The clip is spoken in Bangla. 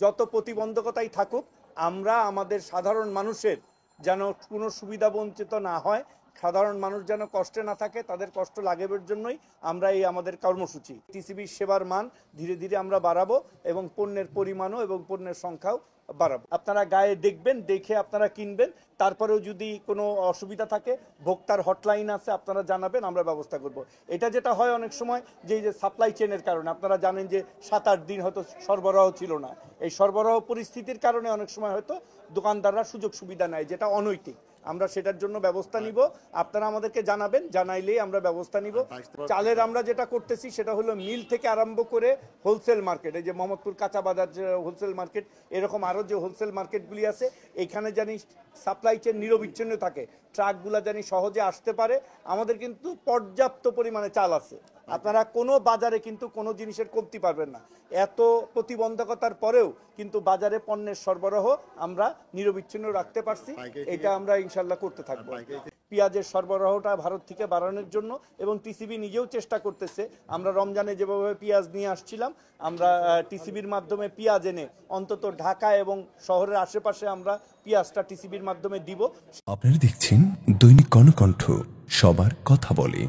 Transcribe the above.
যত প্রতিবন্ধকতাই থাকুক, আমরা আমাদের সাধারণ মানুষের যেন কোনো সুবিধা বঞ্চিত না হয়, সাধারণ মানুষ যেন কষ্টে না থাকে, তাদের কষ্ট লাঘবের জন্যই আমরা এই আমাদের কর্মসূচি। টিসিবির সেবার মান ধীরে ধীরে আমরা বাড়াবো এবং পণ্যের পরিমাণও এবং পণ্যের সংখ্যাও বাড়াবো। আপনারা গায়ে দেখবেন, দেখে আপনারা কিনবেন। তারপরেও যদি কোনো অসুবিধা থাকে, ভোক্তার হটলাইন আছে, আপনারা জানাবেন, আমরা ব্যবস্থা করব। এটা যেটা হয় অনেক সময় যে সাপ্লাই চেনের কারণে, আপনারা জানেন যে 7-8 দিন হয়তো সরবরাহ ছিল না। এই সরবরাহ পরিস্থিতির কারণে অনেক সময় হয়তো দোকানদাররা সুযোগ সুবিধা নেয়, যেটা অনৈতিক। আমরা সেটার জন্য ব্যবস্থা নিব, আপনারা আমাদেরকে জানাবেন, জানাইলেই আমরা ব্যবস্থা নিব। চালের আমরা যেটা করতেছি সেটা হলো মিল থেকে আরম্ভ করে হোলসেল মার্কেট, এই যে মোহাম্মদপুর কাঁচা বাজার যে হোলসেল মার্কেট, এরকম আরও যে হোলসেল মার্কেটগুলি আছে, এখানে জানি সাপ্লাই চেন নিরবিচ্ছিন্ন থাকে, ট্রাকগুলা জানি সহজে আসতে পারে। আমাদের কিন্তু পর্যাপ্ত পরিমাণে চাল আছে, আপনারা কোনো বাজারে কিন্তু কোনো জিনিসের কমতি পারবেন না। এত প্রতিবন্ধকতার পরেও কিন্তু বাজারে পণ্যের সরবরাহ আমরা নিরবিচ্ছিন্ন রাখতে পারছি, এটা আমরা ইনশাল্লাহ করতে থাকবো। পেঁয়াজের সরবরাহটা ভারত থেকে বাড়ানোর জন্য এবং টিসিবি নিজেও চেষ্টা করতেছে। আমরা রমজানে যেভাবে পেঁয়াজ নিয়ে আসছিলাম, আমরা টিসিবির মাধ্যমে পেঁয়াজ এনে অন্তত ঢাকা এবং শহরের আশেপাশে আমরা পেঁয়াজটা টিসিবির মাধ্যমে দিব। আপনারা দেখছেন দৈনিক কর্ণকণ্ঠ, সবার কথা বলে।